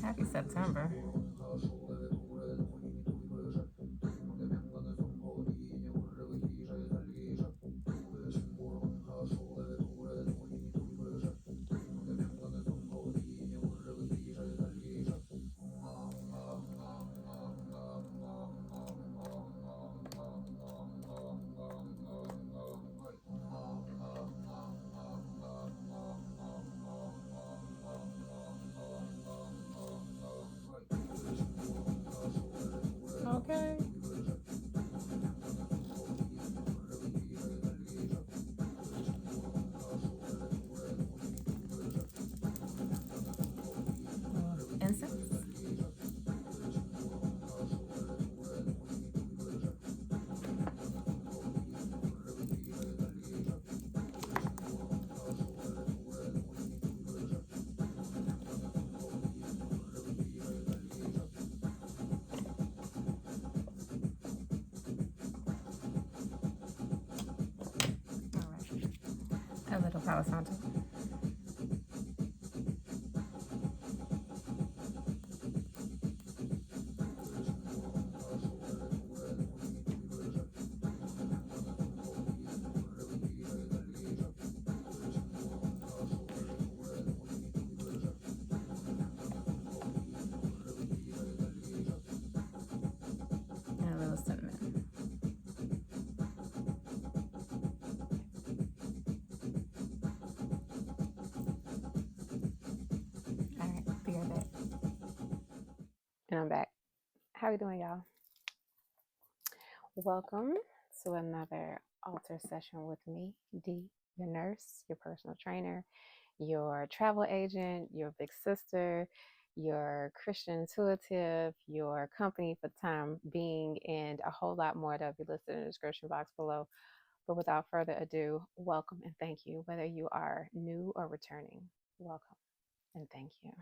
Happy September. Okay. Incense. All right. A little Palo Santo. And a little cinnamon. All right. Be right back. And I'm back. How are you doing, y'all? Welcome to another altar session with me, D, your nurse, your personal trainer, your travel agent, your big sister, your Christian intuitive, your company for the time being, and a whole lot more that'll be listed in the description box below. But without further ado, welcome and thank you. Whether you are new or returning, welcome and thank you.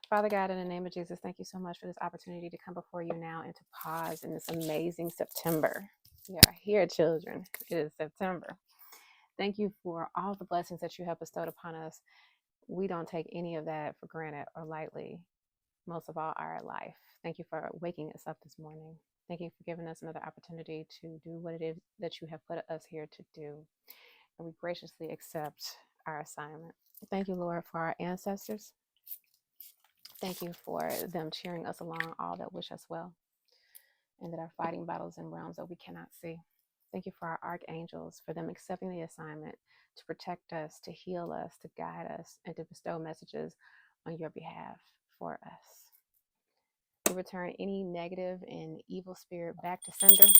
Father God, in the name of Jesus, thank you so much for this opportunity to come before you now and to pause in this amazing September. We are here, children. It is September. Thank you for all the blessings that you have bestowed upon us. We don't take any of that for granted or lightly, most of all, our life. Thank you for waking us up this morning. Thank you for giving us another opportunity to do what it is that you have put us here to do. And we graciously accept our assignment. Thank you, Lord, for our ancestors. Thank you for them cheering us along, all that wish us well, and that are fighting battles in realms that we cannot see. Thank you for our archangels, for them accepting the assignment to protect us, to heal us, to guide us, and to bestow messages on your behalf for us. We return any negative and evil spirit back to sender,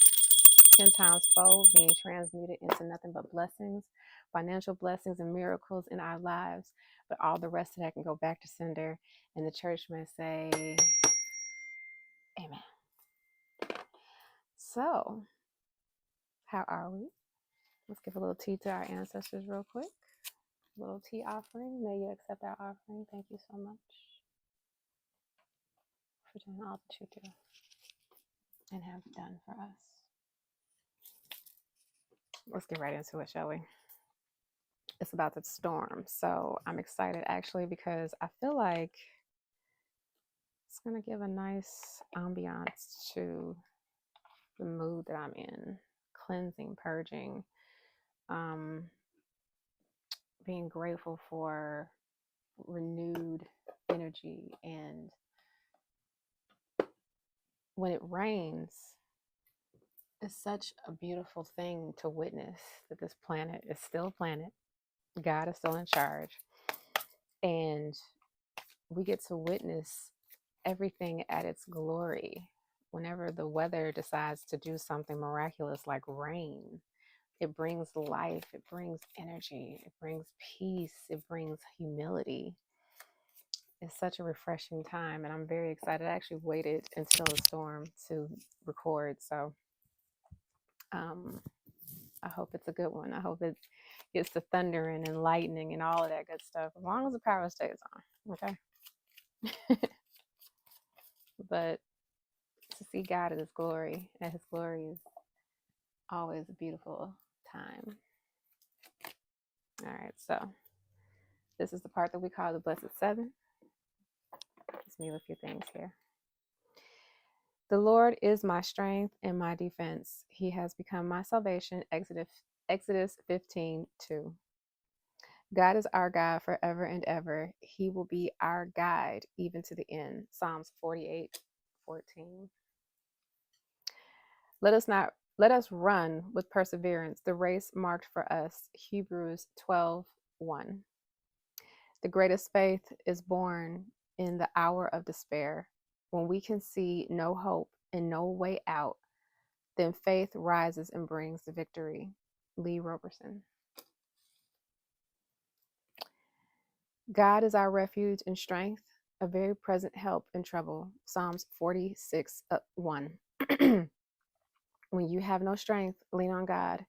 10 times fold, being transmuted into nothing but blessings, financial blessings and miracles in our lives. But all the rest of that can go back to sender. And the church may say, amen. So, how are we? Let's give a little tea to our ancestors real quick. A little tea offering. May you accept our offering. Thank you so much for doing all that you do and have done for us. Let's get right into it, shall we? It's about to storm. So I'm excited actually because I feel like it's going to give a nice ambiance to the mood that I'm in. Cleansing, purging, being grateful for renewed energy. And when it rains, it's such a beautiful thing to witness that this planet is still a planet. God is still in charge. And we get to witness everything at its glory. Whenever the weather decides to do something miraculous like rain, it brings life, it brings energy, it brings peace, it brings humility. It's such a refreshing time, and I'm very excited. I actually waited until the storm to record, so I hope it's a good one. I hope it gets to thundering and lightning and all of that good stuff, as long as the power stays on, okay? But to see God at His glory, is always a beautiful time. All right, so this is the part that we call the Blessed Seven. Let's move a few things here. The Lord is my strength and my defense. He has become my salvation. Exodus 15:2. God is our God forever and ever. He will be our guide even to the end. Psalms 48:14. Let us run with perseverance the race marked for us. Hebrews 12:1. The greatest faith is born in the hour of despair. When we can see no hope and no way out, then faith rises and brings the victory. Lee Roberson. God is our refuge and strength, a very present help in trouble. Psalms 46:1. When you have no strength, lean on God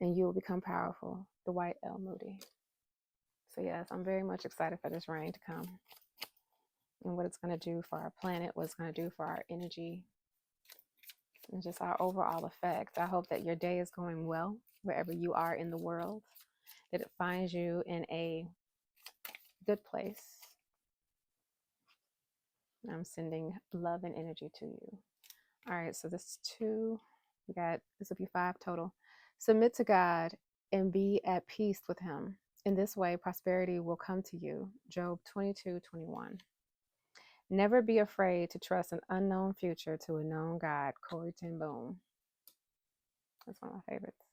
and you will become powerful. Dwight L. Moody. So yes, I'm very much excited for this rain to come and what it's going to do for our planet, what it's going to do for our energy, and just our overall effect. I hope that your day is going well wherever you are in the world, that it finds you in a good place. I'm sending love and energy to you. All right, so this is 2. This will be 5 total. Submit to God and be at peace with Him. In this way, prosperity will come to you. Job 22:21. Never be afraid to trust an unknown future to a known God. Corrie ten Boom. That's one of my favorites.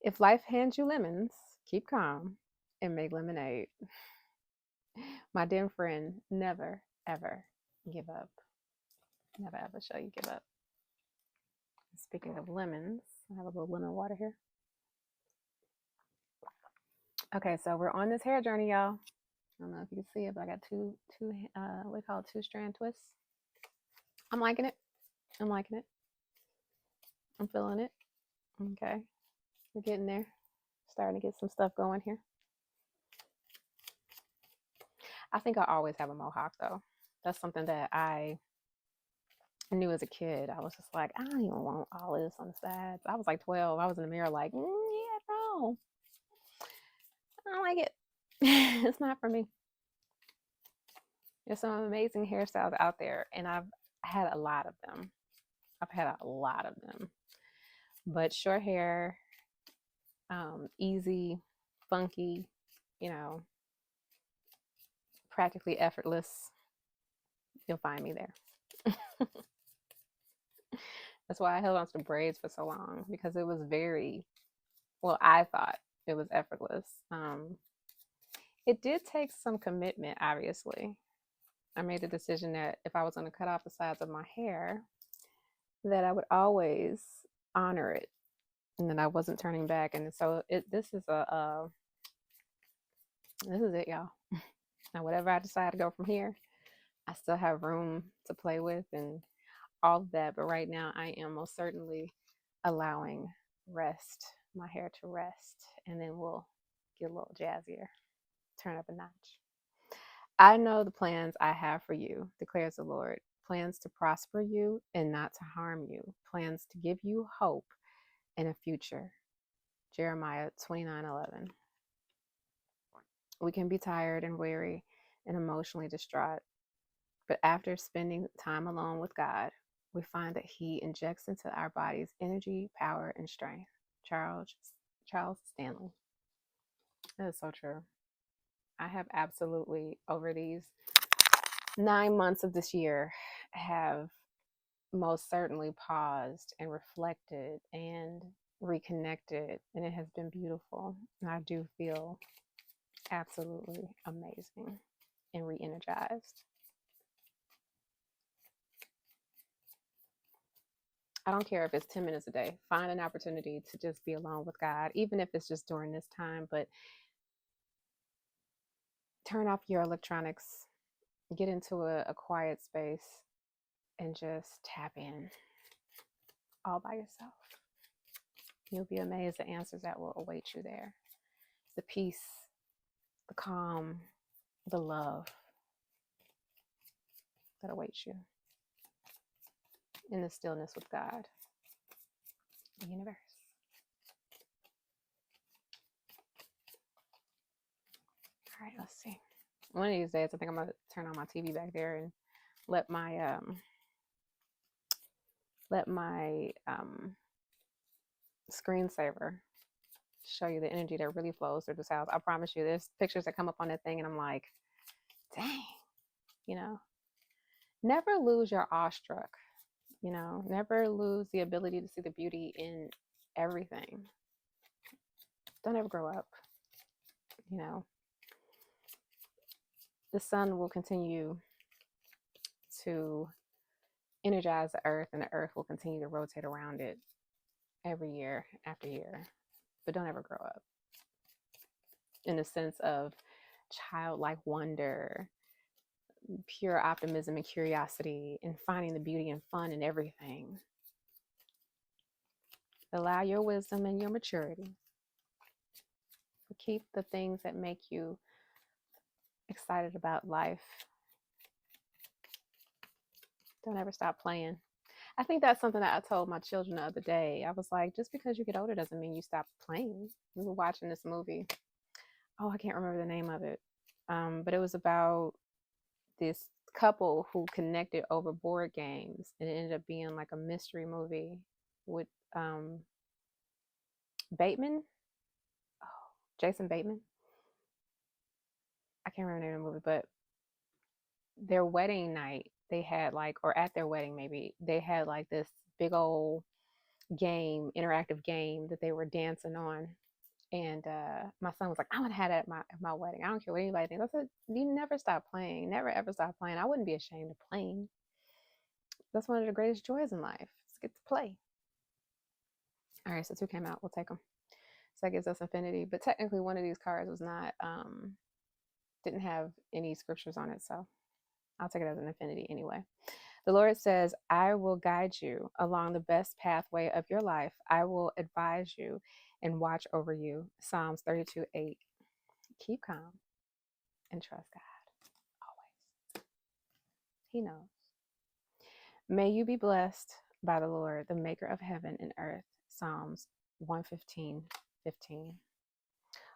If life hands you lemons, keep calm and make lemonade. My dear friend, never, ever give up. Never, ever shall you give up. Speaking of lemons, I have a little lemon water here. Okay, so we're on this hair journey, y'all. I don't know if you can see it, but I got two what we call 2-strand twists. I'm liking it. I'm liking it. I'm feeling it. Okay, we're getting there. Starting to get some stuff going here. I think I always have a mohawk, though. That's something that I knew as a kid. I was just like, I don't even want all this on the sides. I was like 12. I was in the mirror like, yeah, no. I don't like it. It's not for me. There's some amazing hairstyles out there, and I've had a lot of them. But short hair, easy, funky, practically effortless. You'll find me there. That's why I held on to the braids for so long, because it was I thought it was effortless. It did take some commitment, obviously. I made the decision that if I was going to cut off the sides of my hair, that I would always honor it, and that I wasn't turning back. And so this is it, y'all. Now, whatever I decide to go from here, I still have room to play with and all of that. But right now, I am most certainly allowing my hair to rest, and then we'll get a little jazzier, turn up a notch. I know the plans I have for you, declares the Lord, plans to prosper you and not to harm you, plans to give you hope and a future. Jeremiah 29:11. We can be tired and weary and emotionally distraught, but after spending time alone with God, we find that He injects into our bodies energy, power, and strength. Charles Stanley. That is so true. I have absolutely, over these 9 months of this year, have most certainly paused and reflected and reconnected, and it has been beautiful. And I do feel absolutely amazing and re-energized. I don't care if it's 10 minutes a day. Find an opportunity to just be alone with God, even if it's just during this time. But turn off your electronics, get into a quiet space, and just tap in all by yourself. You'll be amazed the answers that will await you there. The peace, the calm, the love that awaits you in the stillness with God, the universe. All right, let's see. One of these days, I think I'm gonna turn on my TV back there and let my screensaver show you the energy that really flows through this house. I promise you, there's pictures that come up on that thing, and I'm like, dang, you know. Never lose your awestruck, you know. Never lose the ability to see the beauty in everything. Don't ever grow up, you know. The sun will continue to energize the earth, and the earth will continue to rotate around it every year after year. But don't ever grow up in the sense of childlike wonder, pure optimism and curiosity, and finding the beauty and fun in everything. Allow your wisdom and your maturity to keep the things that make you excited about life. Don't ever stop playing. I think that's something that I told my children the other day. I was like, just because you get older doesn't mean you stop playing. We were watching this movie. Oh, I can't remember the name of it. But it was about this couple who connected over board games, and it ended up being like a mystery movie with Bateman. Oh, Jason Bateman. I can't remember the name of the movie, but their wedding night, they had like, or at their wedding maybe, they had like this big old game, interactive game that they were dancing on. And my son was like, I want to have that at my wedding. I don't care what anybody thinks. I said, you never stop playing. Never ever stop playing. I wouldn't be ashamed of playing. That's one of the greatest joys in life. Is get to play. All right, so 2 came out. We'll take them. So that gives us infinity. But technically, one of these cards was not, didn't have any scriptures on it. So I'll take it as an infinity anyway. The Lord says, I will guide you along the best pathway of your life. I will advise you and watch over you. Psalms 32:8. Keep calm and trust God always. He knows. May you be blessed by the Lord, the maker of heaven and earth. Psalms 115:15.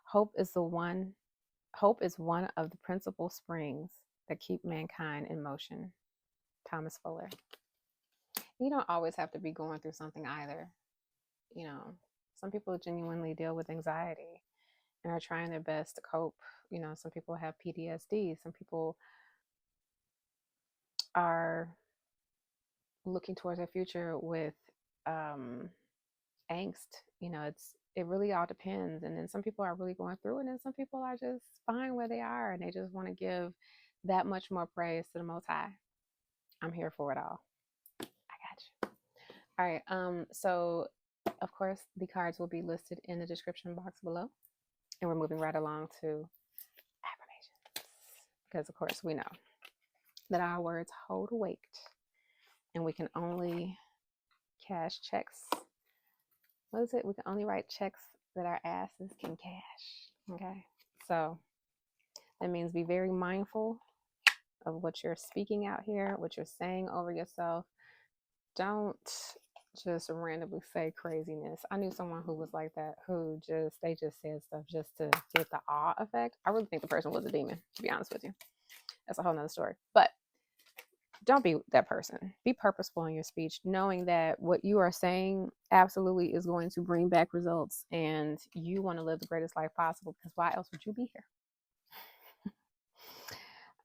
Hope is one of the principal springs that keep mankind in motion. Thomas Fuller. You don't always have to be going through something either. You know, some people genuinely deal with anxiety and are trying their best to cope. You know, some people have PTSD. Some people are looking towards their future with angst. You know, it really all depends. And then some people are really going through it, and some people are just fine where they are, and they just want to give that much more praise to the Most High. I'm here for it all. I got you. All right. So of course the cards will be listed in the description box below, and we're moving right along to affirmations, because of course we know that our words hold weight, and we can only cash checks. What is it? We can only write checks that our asses can cash. Okay. So that means be very mindful of what you're speaking out here, what you're saying over yourself. Don't just randomly say craziness. I knew someone who was like that, they just said stuff just to get the awe effect. I really think the person was a demon, to be honest with you. That's a whole nother story. But don't be that person. Be purposeful in your speech, knowing that what you are saying absolutely is going to bring back results, and you want to live the greatest life possible, because why else would you be here?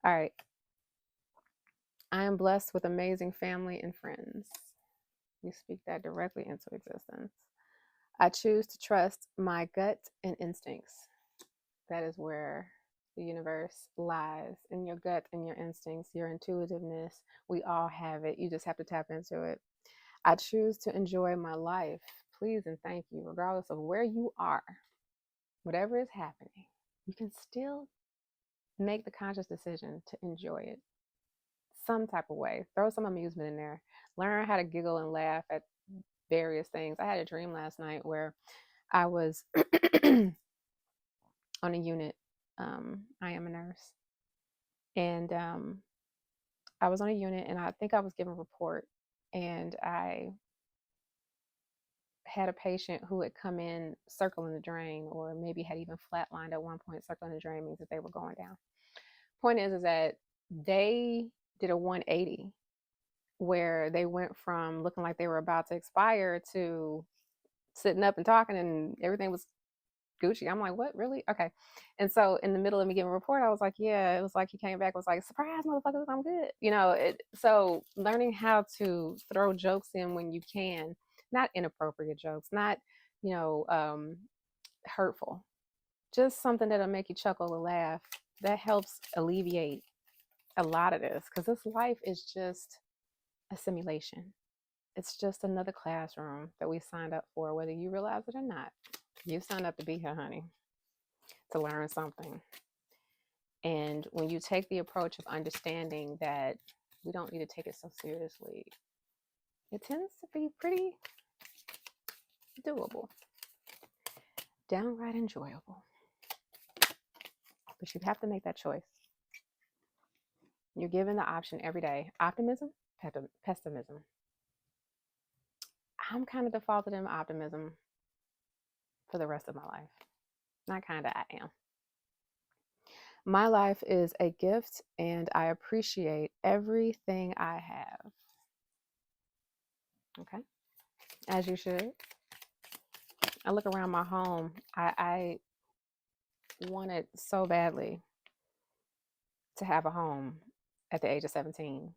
All right. I am blessed with amazing family and friends. You speak that directly into existence. I choose to trust my gut and instincts. That is where the universe lies, in your gut and your instincts, your intuitiveness. We all have it. You just have to tap into it. I choose to enjoy my life. Please and thank you, regardless of where you are, whatever is happening. You can still make the conscious decision to enjoy it some type of way. Throw some amusement in there. Learn how to giggle and laugh at various things. I had a dream last night where I was on a unit. I am a nurse. And I was on a unit and I think I was given a report. And I had a patient who had come in circling the drain, or maybe had even flatlined at one point. Circling the drain means that they were going down. Point is that they did a 180 where they went from looking like they were about to expire to sitting up and talking and everything was Gucci. I'm like, what, really? Okay. And so in the middle of me giving a report, I was like, yeah, it was like he came back, was like, surprise, motherfuckers, I'm good. So learning how to throw jokes in when you can, not inappropriate jokes, not, you know, hurtful, just something that'll make you chuckle or laugh. That helps alleviate a lot of this, because this life is just a simulation. It's just another classroom that we signed up for, whether you realize it or not. You signed up to be here, honey, to learn something. And when you take the approach of understanding that we don't need to take it so seriously, it tends to be pretty doable, downright enjoyable. But you have to make that choice. You're given the option every day: optimism, pessimism. I'm kind of defaulted in optimism for the rest of my life. Not kind of, I am. My life is a gift and I appreciate everything I have. Okay? As you should. I look around my home. I wanted so badly to have a home at the age of 17.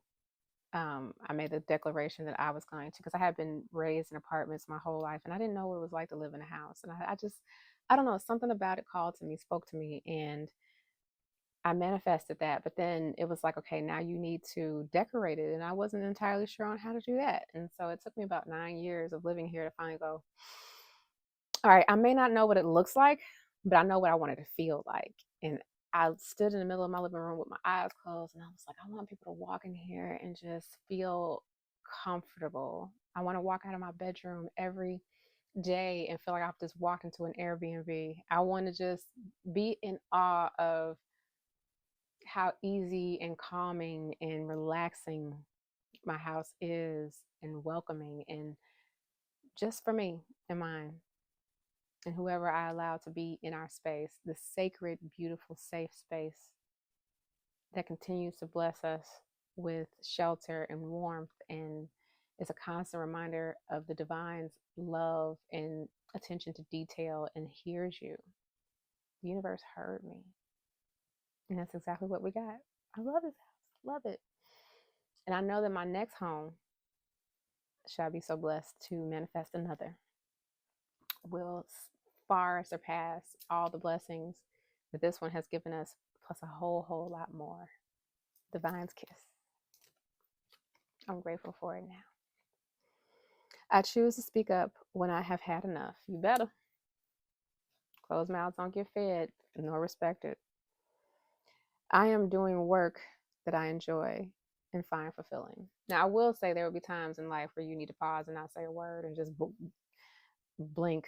I made the declaration that I was going to, because I had been raised in apartments my whole life and I didn't know what it was like to live in a house. And I don't know, something about it called to me, spoke to me, and I manifested that. But then it was like, okay, now you need to decorate it. And I wasn't entirely sure on how to do that. And so it took me about 9 years of living here to finally go, all right, I may not know what it looks like, but I know what I want it to feel like. And I stood in the middle of my living room with my eyes closed and I was like, I want people to walk in here and just feel comfortable. I want to walk out of my bedroom every day and feel like I've just walked into an Airbnb. I want to just be in awe of how easy and calming and relaxing my house is, and welcoming, and just for me and mine and whoever I allow to be in our space, the sacred, beautiful, safe space that continues to bless us with shelter and warmth, and is a constant reminder of the divine's love and attention to detail, and hears you. The universe heard me. And that's exactly what we got. I love this house. Love it. And I know that my next home, shall I be so blessed to manifest another, will far surpass all the blessings that this one has given us, plus a whole lot more. Divine's kiss. I'm grateful for it now. I choose to speak up when I have had enough. You better. Closed mouths don't get fed nor respected. I am doing work that I enjoy and find fulfilling. Now, I will say there will be times in life where you need to pause and not say a word and just blink,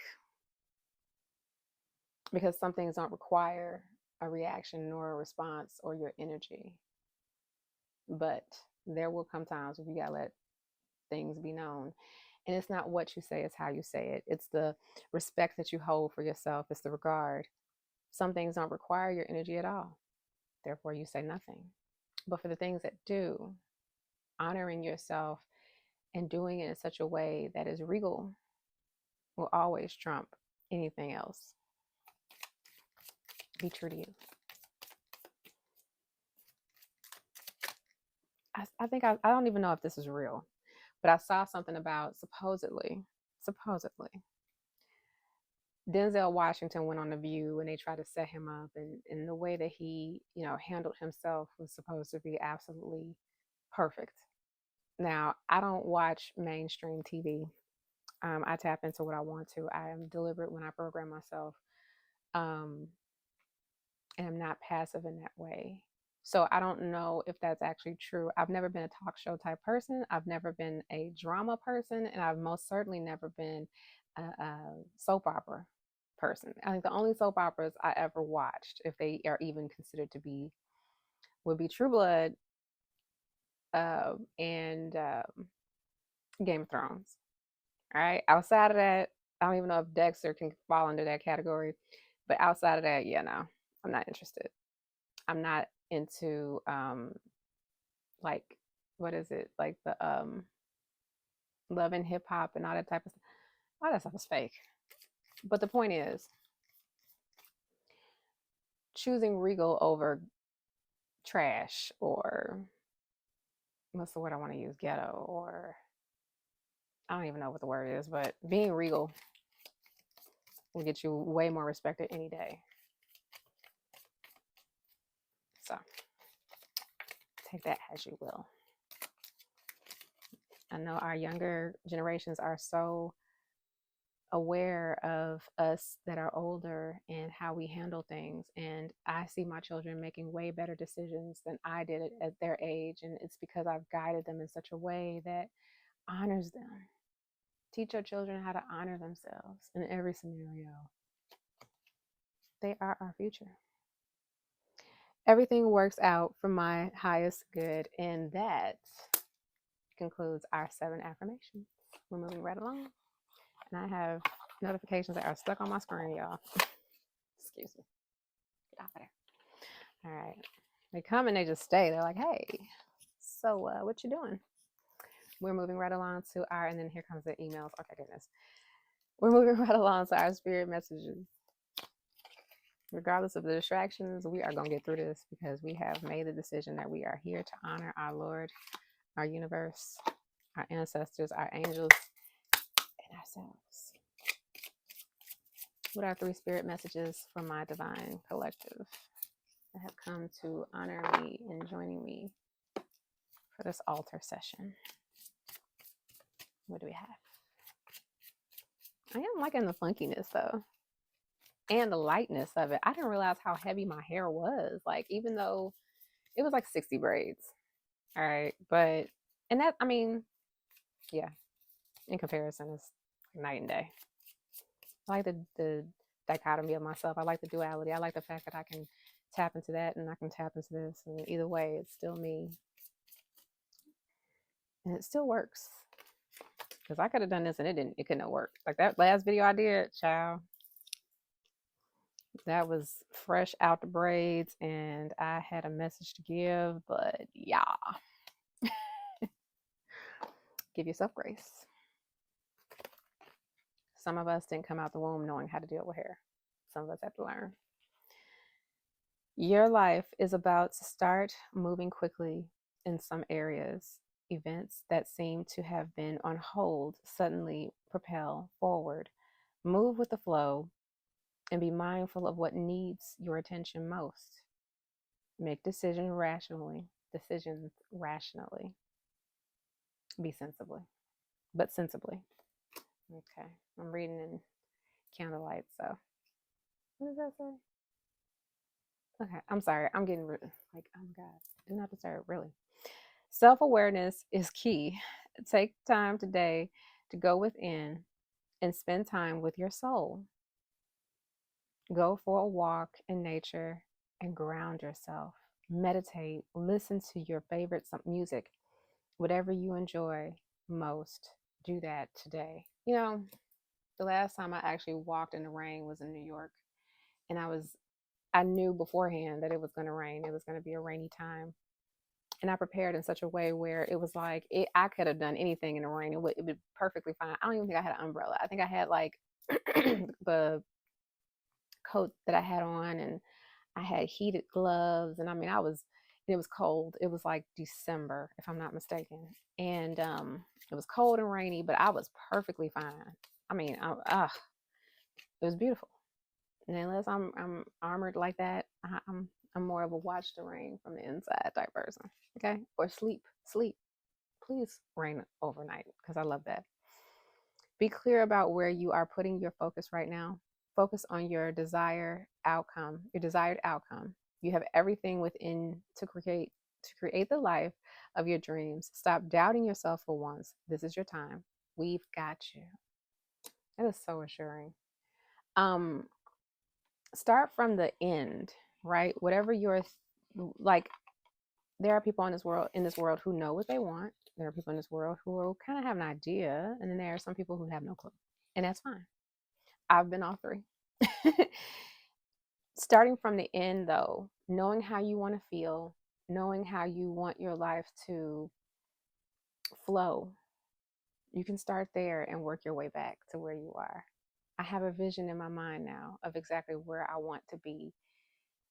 because some things don't require a reaction nor a response or your energy. But there will come times when you gotta let things be known. And it's not what you say, it's how you say it. It's the respect that you hold for yourself. It's the regard. Some things don't require your energy at all. Therefore, you say nothing. But for the things that do, honoring yourself and doing it in such a way that is regal will always trump anything else. Be true to you. I think I don't even know if this is real, but I saw something about supposedly, Denzel Washington went on The View and they tried to set him up, and the way that he, handled himself was supposed to be absolutely perfect. Now, I don't watch mainstream TV. I tap into what I want to. I am deliberate when I program myself, um, and I'm not passive in that way. So I don't know if that's actually true. I've never been a talk show type person. I've never been a drama person, and I've most certainly never been a soap opera person. I think the only soap operas I ever watched, if they are even considered to be, would be True Blood, and Game of Thrones. All right. Outside of that, I don't even know if Dexter can fall under that category. But outside of that, yeah, no, I'm not interested. I'm not into like, what is it? Like the love and hip hop and all that type of stuff. All that stuff is fake. But the point is, choosing Regal over trash, or what's the word I want to use? Ghetto, or I don't even know what the word is, but being Regal will get you way more respected any day. So take that as you will. I know our younger generations are so aware of us that are older and how we handle things. And I see my children making way better decisions than I did at their age. And it's because I've guided them in such a way that honors them. Teach your children how to honor themselves in every scenario. They are our future. Everything works out for my highest good. And that concludes our 7 affirmations. We're moving right along. And I have notifications that are stuck on my screen, y'all. Excuse me. Get off of there. All right. They come and they just stay. They're like, hey, so what you doing? We're moving right along to our, and then here comes the emails. Okay, goodness. We're moving right along to our spirit messages. Regardless of the distractions, we are going to get through this because we have made the decision that we are here to honor our Lord, our universe, our ancestors, our angels, and ourselves. What are 3 spirit messages from my divine collective that have come to honor me and joining me for this altar session? What do we have? I am liking the funkiness though, and the lightness of it. I didn't realize how heavy my hair was. Like, even though it was like 60 braids. All right. But, and that, I mean, yeah, in comparison, it's night and day. I like the dichotomy of myself. I like the duality. I like the fact that I can tap into that and I can tap into this. And either way, it's still me. And it still works. Because I could have done this and it couldn't have worked. Like that last video I did, child. That was fresh out the braids and I had a message to give, but yeah. Give yourself grace. Some of us didn't come out the womb knowing how to deal with hair. Some of us have to learn. Your life is about to start moving quickly in some areas. Events that seem to have been on hold suddenly propel forward. Move with the flow and be mindful of what needs your attention most. Make decisions rationally. Be sensibly, but sensibly. Okay, I'm reading in candlelight, so what does that say? Okay, I'm sorry. I'm getting like, oh my God, do not disturb, really. Self-awareness is key. Take time today to go within and spend time with your soul. Go for a walk in nature and ground yourself. Meditate, listen to your favorite music, whatever you enjoy most. Do that today. You know, the last time I actually walked in the rain was in New York, and I knew beforehand that it was going to rain. It was going to be a rainy time. And I prepared in such a way where it was like, I could have done anything in the rain. It would be perfectly fine. I don't even think I had an umbrella. I think I had like the coat that I had on, and I had heated gloves. And I mean, it was cold. It was like December, if I'm not mistaken. And it was cold and rainy, but I was perfectly fine. I mean, it was beautiful. And unless I'm armored like that, I'm more of a watch the rain from the inside type person. Okay, or sleep, Please rain overnight, because I love that. Be clear about where you are putting your focus right now. Focus on your desired outcome, You have everything within to create the life of your dreams. Stop doubting yourself for once. This is your time. We've got you. That is so assuring. Um, Start from the end, right? Whatever you're like, there are people in this world who know what they want. There are people in this world who kind of have an idea, and then there are some people who have no clue, and that's fine. I've been all three. Starting from the end, though, knowing how you want to feel, knowing how you want your life to flow, you can start there and work your way back to where you are. I have a vision in my mind now of exactly where I want to be,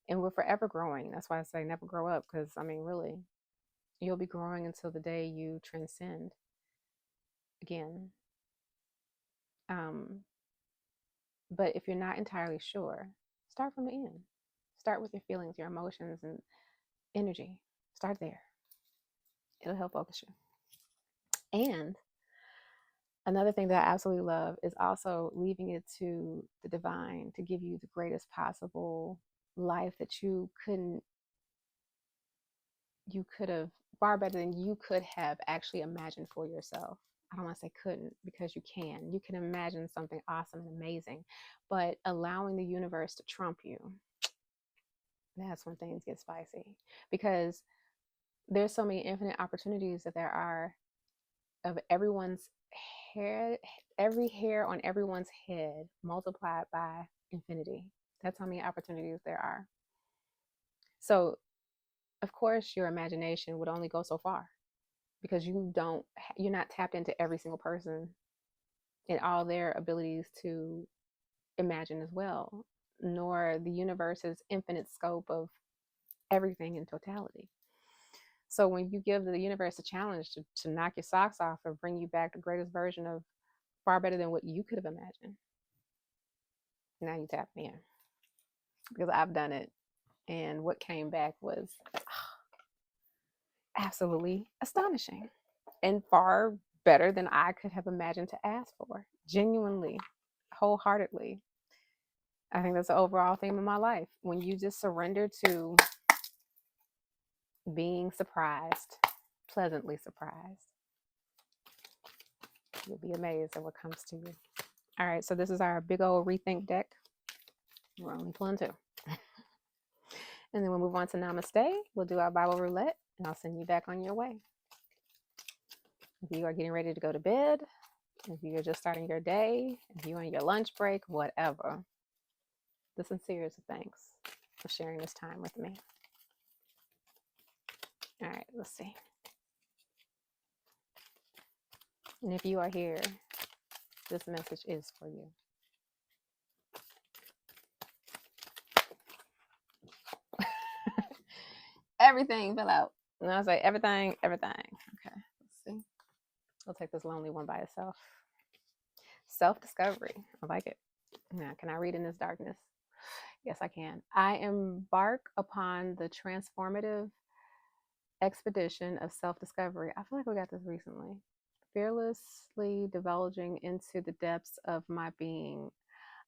and we're forever growing. That's why I say never grow up, because I mean, really, you'll be growing until the day you transcend again. But if you're not entirely sure, start from the end. Start with your feelings, your emotions, and energy. Start there. It'll help focus you. And another thing that I absolutely love is also leaving it to the divine to give you the greatest possible life that you could have, far better than you could have actually imagined for yourself. I don't want to say couldn't, because you can imagine something awesome and amazing, but allowing the universe to trump you, that's when things get spicy, because there's so many infinite opportunities that there are of everyone's hair, every hair on everyone's head multiplied by infinity. That's how many opportunities there are. So of course your imagination would only go so far, because you're not tapped into every single person and all their abilities to imagine as well, nor the universe's infinite scope of everything in totality. So when you give the universe a challenge to knock your socks off or bring you back the greatest version of far better than what you could have imagined, now you tap in. Because I've done it, and what came back was absolutely astonishing and far better than I could have imagined to ask for. Genuinely, wholeheartedly. I think that's the overall theme of my life. When you just surrender to being surprised, pleasantly surprised, you'll be amazed at what comes to you. All right, so this is our big old rethink deck. We're only pulling two. And then we'll move on to Namaste. We'll do our Bible roulette, and I'll send you back on your way. If you are getting ready to go to bed, if you're just starting your day, if you're on your lunch break, whatever, the sincerest of thanks for sharing this time with me. All right, let's see. And if you are here, this message is for you. Everything fell out. And I was like, everything. Okay, let's see. We'll take this lonely one by itself. Self-discovery. I like it. Now, can I read in this darkness? Yes, I can. I embark upon the transformative expedition of self-discovery. I feel like we got this recently. Fearlessly divulging into the depths of my being,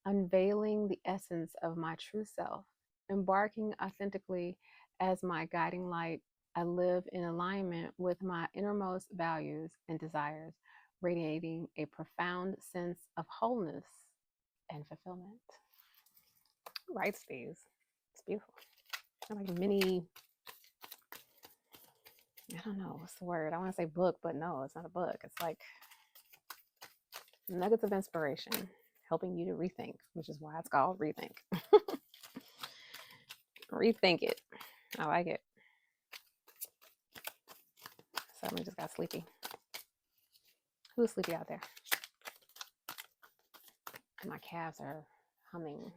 unveiling the essence of my true self, embarking authentically as my guiding light. I live in alignment with my innermost values and desires, radiating a profound sense of wholeness and fulfillment. Who writes these? It's beautiful. They're like mini, I don't know, what's the word? I want to say book, but no, it's not a book. It's like nuggets of inspiration, helping you to rethink, which is why it's called Rethink. Rethink it. I like it. Suddenly just got sleepy. Who's sleepy out there? My calves are humming.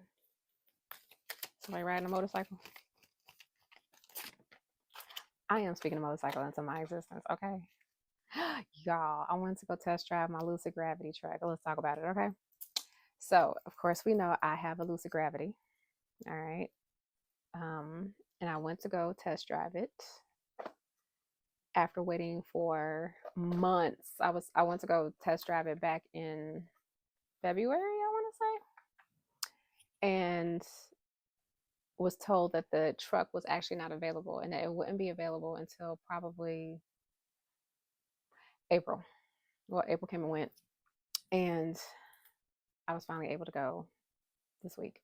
Somebody riding a motorcycle? I am speaking of motorcycle into my existence, okay? Y'all, I wanted to go test drive my Lucid Gravity track. Let's talk about it, okay? So, of course, we know I have a Lucid Gravity, all right? And I went to go test drive it after waiting for months. I went to go test drive it back in February, I want to say, and was told that the truck was actually not available and that it wouldn't be available until probably April. Well, April came and went, and I was finally able to go this week.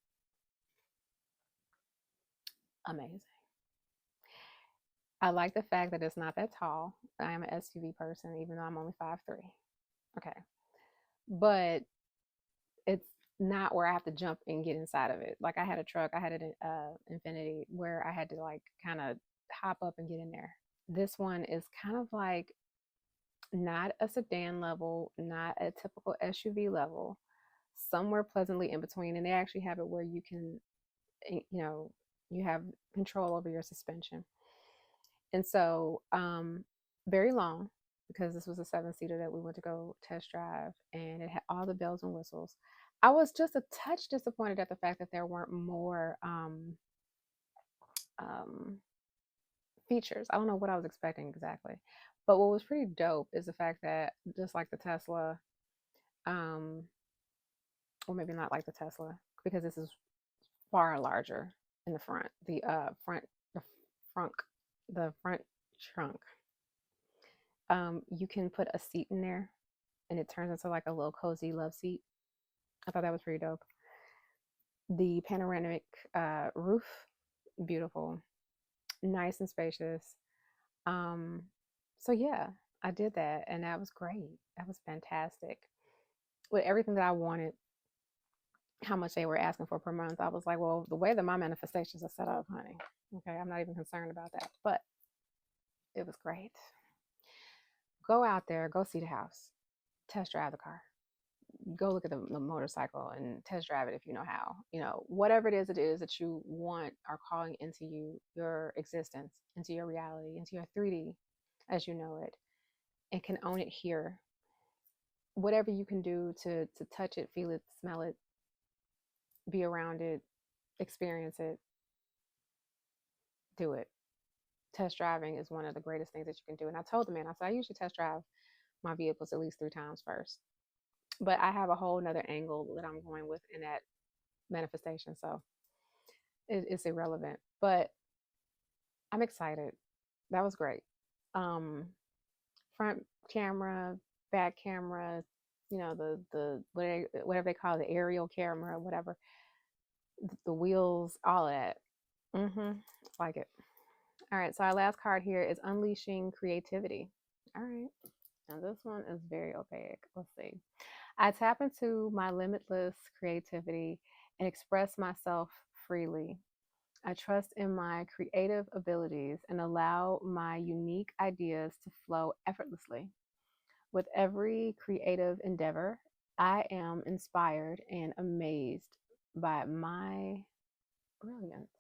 Amazing. I like the fact that it's not that tall. I am an SUV person, even though I'm only 5'3". Okay. But it's not where I have to jump and get inside of it. Like I had a truck, I had an Infinity where I had to like kind of hop up and get in there. This one is kind of like not a sedan level, not a typical SUV level, somewhere pleasantly in between. And they actually have it where you can, you have control over your suspension. And so, very long, because this was a 7-seater that we went to go test drive, and it had all the bells and whistles. I was just a touch disappointed at the fact that there weren't more features. I don't know what I was expecting exactly, but what was pretty dope is the fact that just like the Tesla, or maybe not like the Tesla, because this is far larger in the front. The front trunk. You can put a seat in there, and it turns into like a little cozy love seat. I thought that was pretty dope. The panoramic roof, beautiful, nice and spacious. So yeah, I did that, and that was great. That was fantastic. With everything that I wanted, how much they were asking for per month, I was like, well, the way that my manifestations are set up, honey, okay, I'm not even concerned about that. But it was great. Go out there, go see the house, test drive the car, go look at the motorcycle and test drive it if you know how. Whatever it is that you want are calling into your existence, into your reality, into your 3D as you know it, and can own it here. Whatever you can do to touch it, feel it, smell it, be around it, experience it, do it. Test driving is one of the greatest things that you can do. And I told the man, I said, I usually test drive my vehicles at least 3 times first. But I have a whole nother angle that I'm going with in that manifestation. So it's irrelevant. But I'm excited. That was great. Front camera, back camera, the whatever they call it, the aerial camera, whatever, the wheels, all of that. Like it. All right, so our last card here is Unleashing Creativity. All right, now this one is very opaque. Let's see. I tap into my limitless creativity and express myself freely. I trust in my creative abilities and allow my unique ideas to flow effortlessly. With every creative endeavor, I am inspired and amazed by my brilliance.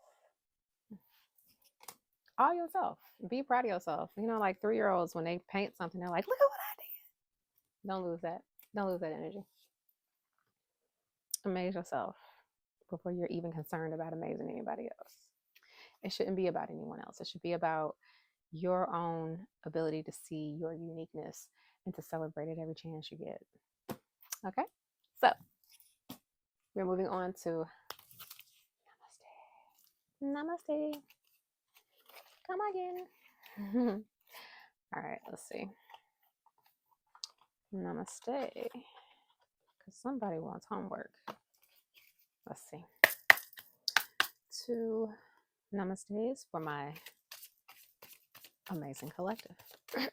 All yourself. Be proud of yourself. Like 3-year-olds, when they paint something, they're like, look at what I did. Don't lose that. Don't lose that energy. Amaze yourself before you're even concerned about amazing anybody else. It shouldn't be about anyone else. It should be about your own ability to see your uniqueness and to celebrate it every chance you get. Okay? So, we're moving on to Namaste. Namaste. Come again. All right, let's see. Namaste. Because somebody wants homework. Let's see. 2 namastes for my amazing collective. Let's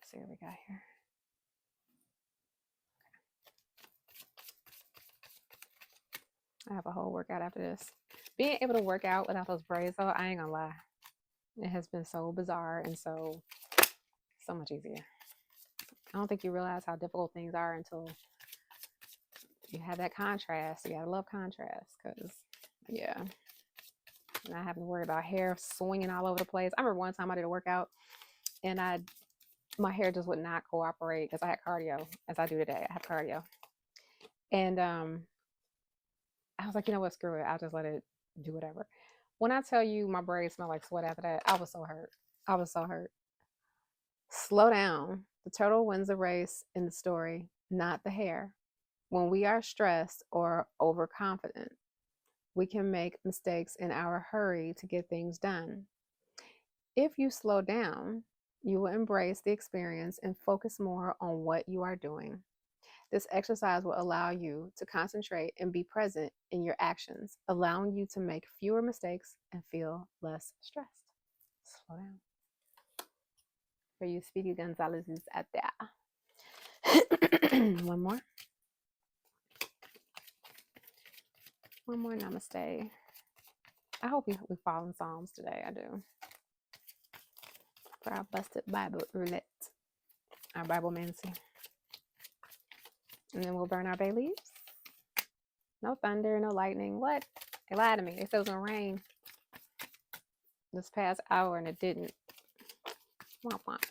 see what we got here. I have a whole workout after this. Being able to work out without those braids, though, I ain't gonna lie. It has been so bizarre and so much easier. I don't think you realize how difficult things are until you have that contrast. You gotta love contrast, because, yeah, not having to worry about hair swinging all over the place. I remember one time I did a workout and my hair just would not cooperate because I had cardio, as I do today. I have cardio. And I was like, you know what, screw it. I'll just let it do whatever. When I tell you my braids smell like sweat after that, I was so hurt. I was so hurt. Slow down. The turtle wins the race in the story, not the hare. When we are stressed or overconfident, we can make mistakes in our hurry to get things done. If you slow down, you will embrace the experience and focus more on what you are doing. This exercise will allow you to concentrate and be present in your actions, allowing you to make fewer mistakes and feel less stressed. Slow down. For you Speedy Gonzalez's out there. One more. One more namaste. I hope we fall in Psalms today. I do. For our busted Bible roulette. Our Bible mancy. And then we'll burn our bay leaves. No thunder, no lightning. What? They lied to me. They said it was going to rain this past hour and it didn't. Womp womp.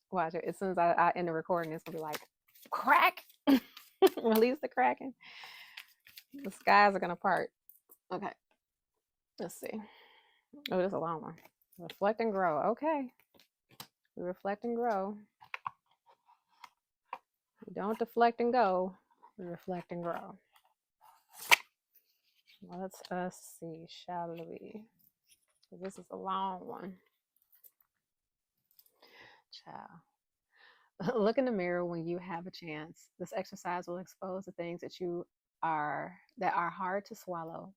Watch it. As soon as I end the recording, it's going to be like, crack. Release the cracking. The skies are going to part. Okay. Let's see. Oh, this is a long one. Reflect and grow. Okay. We reflect and grow. We don't deflect and go. We reflect and grow. Let's see, shall we? This is a long one. Child. Look in the mirror when you have a chance. This exercise will expose the things that are hard to swallow.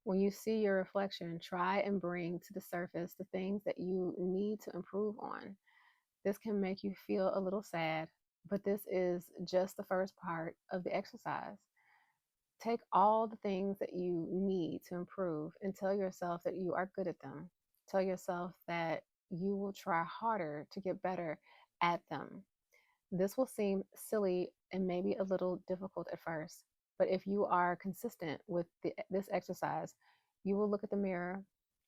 When you see your reflection, try and bring to the surface the things that you need to improve on. This can make you feel a little sad, but this is just the first part of the exercise. Take all the things that you need to improve and tell yourself that you are good at them. Tell yourself that you will try harder to get better at them. This will seem silly and maybe a little difficult at first, but if you are consistent with this exercise, you will look at the mirror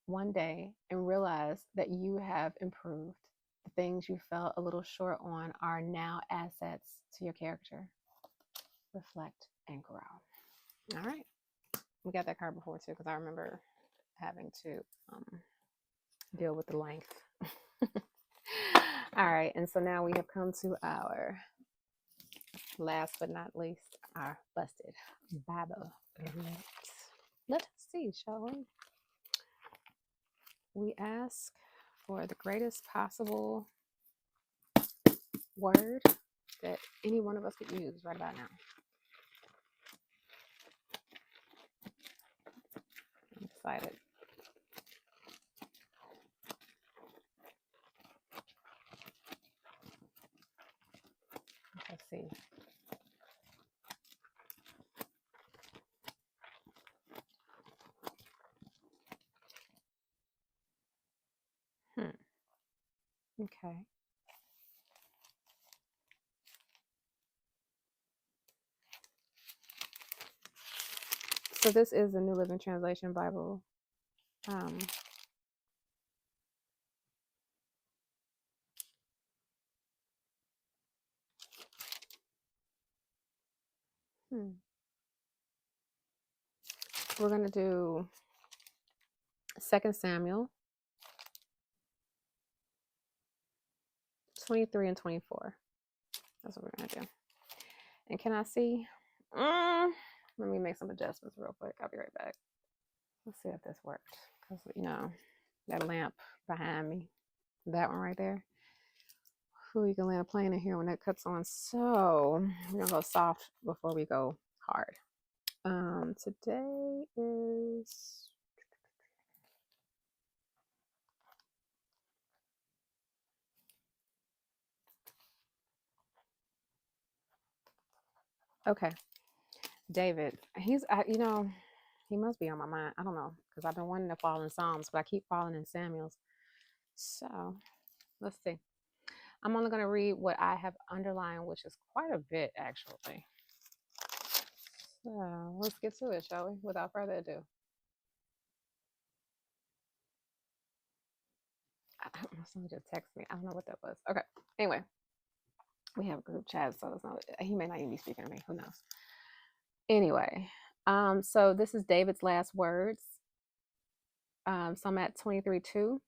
one day and realize that you have improved. The things you felt a little short on are now assets to your character. Reflect and grow. All right. We got that card before too, because I remember having to deal with the length. All right. And so now we have come to our last but not least, our busted Bible. Let's see, shall we? We ask for the greatest possible word that any one of us could use right about now. I'm excited. Let's see. Okay. So this is the New Living Translation Bible. We're going to do 2 Samuel 23 and 24. That's what we're going to do. And can I see? Let me make some adjustments real quick. I'll be right back. Let's see if this worked. Because, that lamp behind me, that one right there. You can land a plane in here when that cuts on. So we're going to go soft before we go hard. Today is... Okay. David, he's, he must be on my mind. I don't know, because I've been wanting to fall in Psalms, but I keep falling in Samuel's. So let's see. I'm only going to read what I have underlined, which is quite a bit, actually. So let's get to it, shall we? Without further ado. Someone just texted me. I don't know what that was. Okay. Anyway, we have a group chat, so it's not, he may not even be speaking to me. Who knows? Anyway, so this is David's last words. So I'm at 23:2.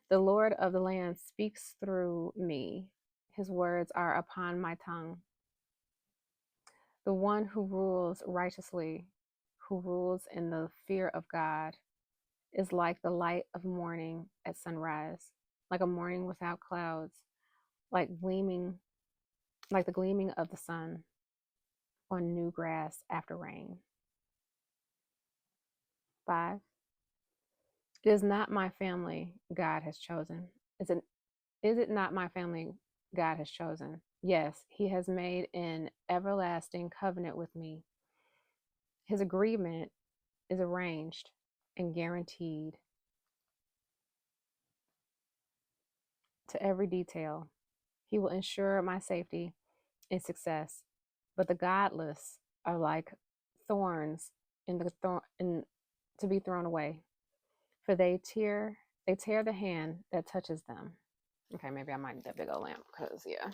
The Lord of the land speaks through me. His words are upon my tongue. The one who rules righteously, who rules in the fear of God, is like the light of morning at sunrise, like a morning without clouds, like gleaming, like the gleaming of the sun on new grass after rain. 5. It is not my family God has chosen. Is it not my family God has chosen? Yes, he has made an everlasting covenant with me. His agreement is arranged and guaranteed to every detail. He will ensure my safety and success. But the godless are like thorns to be thrown away, for they tear the hand that touches them. Okay, maybe I might need that big old lamp because yeah,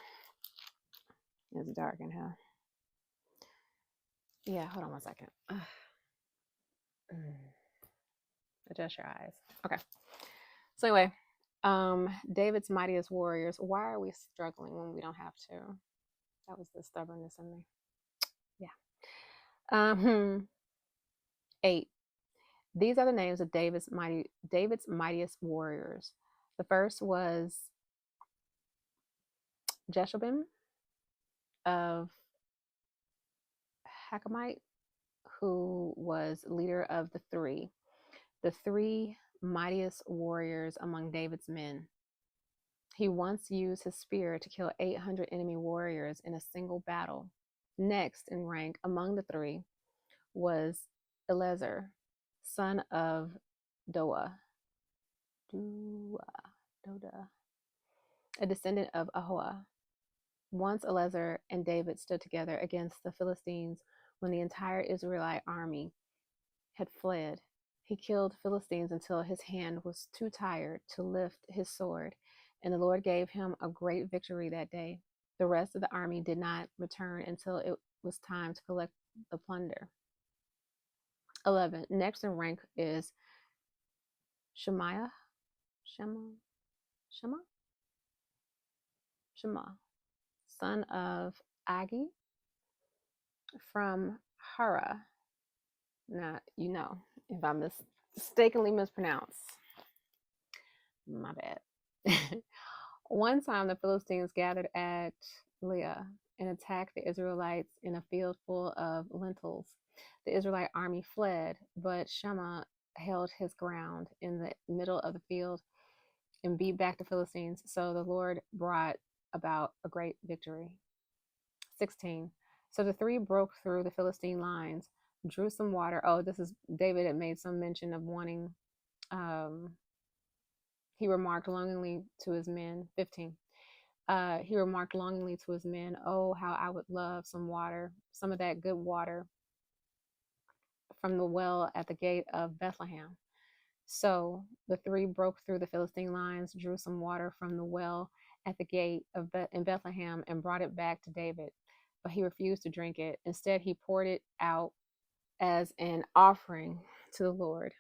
it's dark in here. Yeah, hold on one second. Adjust your eyes. Okay. So anyway, David's mightiest warriors. Why are we struggling when we don't have to? That was the stubbornness in me. Yeah. 8. These are the names of David's mightiest warriors. The first was Jeshobim of Hakamite, who was leader of the three mightiest warriors among David's men. He once used his spear to kill 800 enemy warriors in a single battle. Next in rank among the three was Eleazar, son of Doa, a descendant of Ahoah. Once Eleazar and David stood together against the Philistines when the entire Israelite army had fled. He killed Philistines until his hand was too tired to lift his sword, and the Lord gave him a great victory that day. The rest of the army did not return until it was time to collect the plunder. 11. Next in rank is Shema, son of Agi from Hara. Now, if I mistakenly mispronounce, my bad. One time the Philistines gathered at Leah and attacked the Israelites in a field full of lentils. The Israelite army fled, but Shema held his ground in the middle of the field and beat back the Philistines. So the Lord brought about a great victory. 16. So the three broke through the Philistine lines, drew some water. Oh, this is David had made some mention of wanting, he remarked longingly to his men. 15. He remarked longingly to his men, oh, how I would love some water, some of that good water from the well at the gate of Bethlehem. So the three broke through the Philistine lines, drew some water from the well at the gate of in Bethlehem, and brought it back to David. But he refused to drink it. Instead, he poured it out as an offering to the Lord.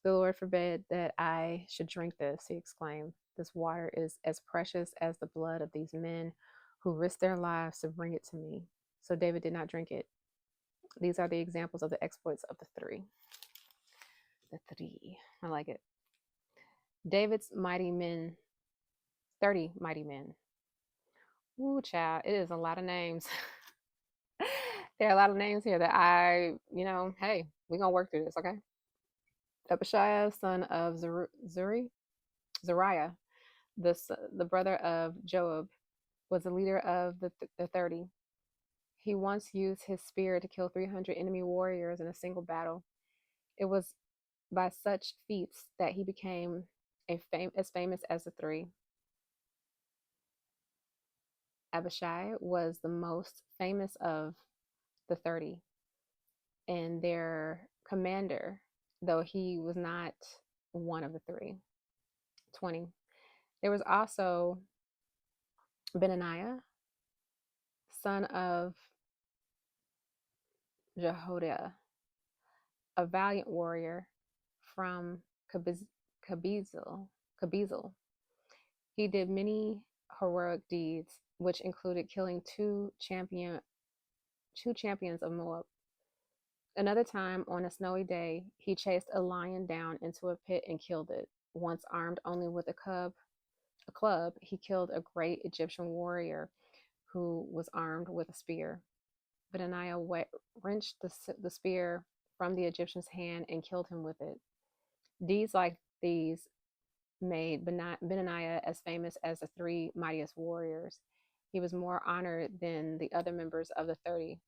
The Lord forbid that I should drink this, he exclaimed. This water is as precious as the blood of these men who risked their lives to bring it to me. So David did not drink it. These are the examples of the exploits of the three. The three. I like it. David's mighty men. 30 mighty men. Ooh, child, it is a lot of names. There are a lot of names here that hey, we're going to work through this, okay? Abishai, son of Zariah, the brother of Joab, was the leader of the 30. He once used his spear to kill 300 enemy warriors in a single battle. It was by such feats that he became as famous as the three. Abishai was the most famous of the 30 and their commander, though he was not one of the three. 20. There was also Benaniah, son of Jehoiada, a valiant warrior from Kabizel. He did many heroic deeds, which included killing two champions of Moab. Another time, on a snowy day, he chased a lion down into a pit and killed it. Once armed only with a club, he killed a great Egyptian warrior who was armed with a spear. Benaiah wrenched the spear from the Egyptian's hand and killed him with it. Deeds like these made Benaiah as famous as the three mightiest warriors. He was more honored than the other members of the 30,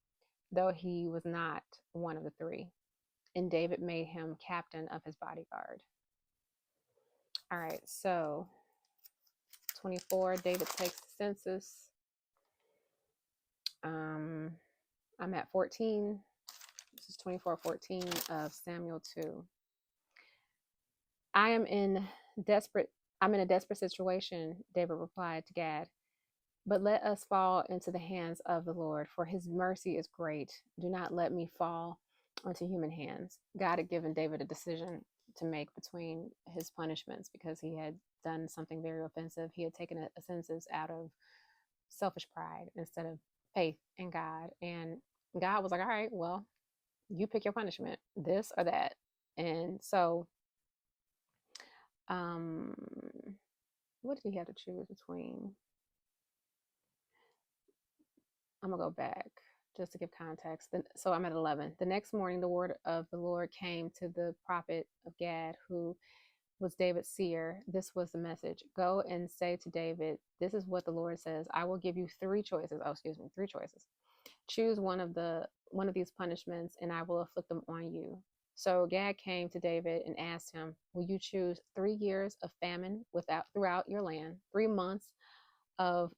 though he was not one of the three. And David made him captain of his bodyguard. All right, so 24, David takes the census. I'm at 14. This is 24:14 of Samuel 2. I'm in a desperate situation, David replied to Gad. But let us fall into the hands of the Lord, for his mercy is great. Do not let me fall into human hands. God had given David a decision to make between his punishments because he had done something very offensive. He had taken a census out of selfish pride instead of faith in God. And God was like, all right, well, you pick your punishment, this or that. And so, what did he have to choose between? I'm going to go back just to give context. So I'm at 11. The next morning, the word of the Lord came to the prophet of Gad, who was David's seer. This was the message. Go and say to David, this is what the Lord says. I will give you three choices. Three choices. Choose one of these punishments, and I will inflict them on you. So Gad came to David and asked him, will you choose 3 years of famine throughout your land, 3 months of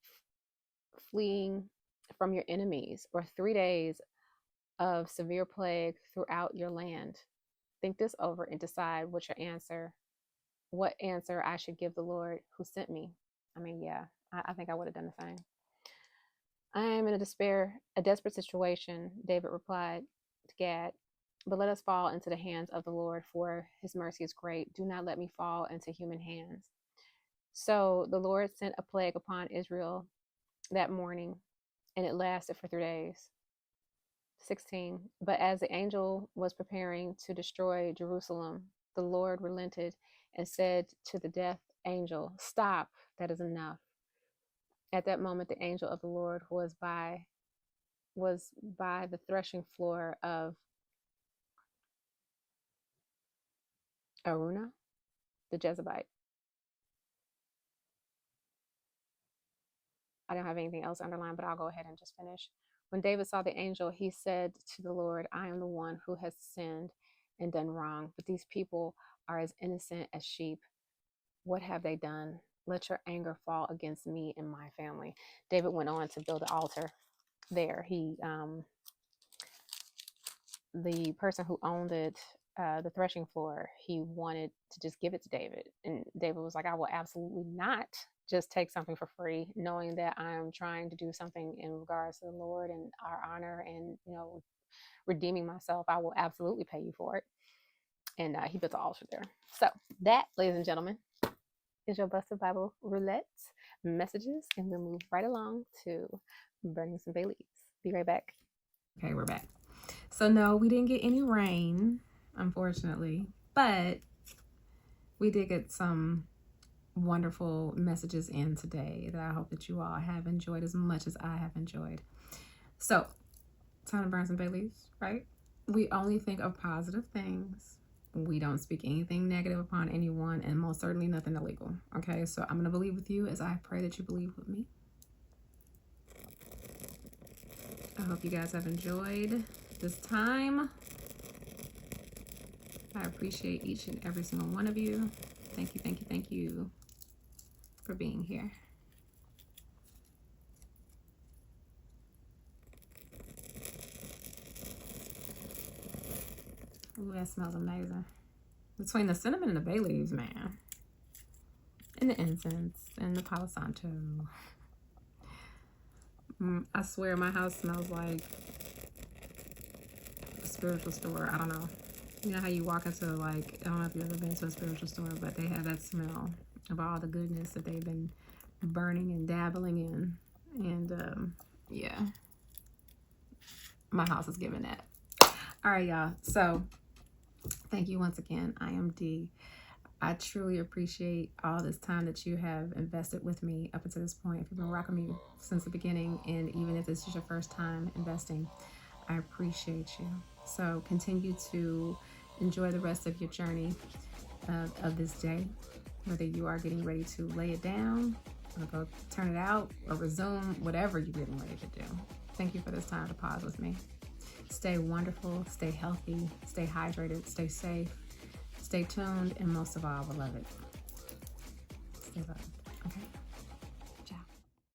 fleeing from your enemies, or 3 days of severe plague throughout your land? Think this over and decide what answer I should give the Lord who sent me. I mean, yeah, I think I would have done the same. I am in a desperate situation, David replied to Gad, but let us fall into the hands of the Lord, for his mercy is great. Do not let me fall into human hands. So the Lord sent a plague upon Israel that morning, and it lasted for 3 days. 16. But as the angel was preparing to destroy Jerusalem, the Lord relented and said to the death angel, stop, that is enough. At that moment, the angel of the Lord was by the threshing floor of Araunah, the Jezebite. I don't have anything else underlined, but I'll go ahead and just finish. When David saw the angel, he said to the Lord, I am the one who has sinned and done wrong, but these people are as innocent as sheep. What have they done? Let your anger fall against me and my family. David went on to build an altar there. The person who owned it, the threshing floor, he wanted to just give it to David. And David was like, I will absolutely not just take something for free, knowing that I'm trying to do something in regards to the Lord and our honor and, redeeming myself. I will absolutely pay you for it. And he built the altar there. So that, ladies and gentlemen, is your Busted Bible Roulette messages. And we'll move right along to burning some bay leaves. Be right back. Okay, we're back. So no, we didn't get any rain, unfortunately, but we did get some wonderful messages in today that I hope that you all have enjoyed as much as I have enjoyed. So, time to burn some bay leaves, right? We only think of positive things. We don't speak anything negative upon anyone, and most certainly nothing illegal. Okay, so I'm going to believe with you as I pray that you believe with me. I hope you guys have enjoyed this time. I appreciate each and every single one of you. Thank you, thank you, thank you for being here. Ooh, that smells amazing. Between the cinnamon and the bay leaves, man. And the incense and the Palo Santo. I swear my house smells like a spiritual store. I don't know. You know how you walk into, like, I don't know if you've ever been to a spiritual store, but they have that smell of all the goodness that they've been burning and dabbling in. And yeah, my house is giving that. All right, y'all. So thank you once again. I am D. I truly appreciate all this time that you have invested with me up until this point. If you've been rocking me since the beginning, and even if this is your first time investing, I appreciate you. So continue to enjoy the rest of your journey of this day, whether you are getting ready to lay it down or go turn it out or resume whatever you're getting ready to do. Thank you for this time to pause with me. Stay wonderful, stay healthy, stay hydrated, stay safe, stay tuned, and most of all, beloved, stay loved.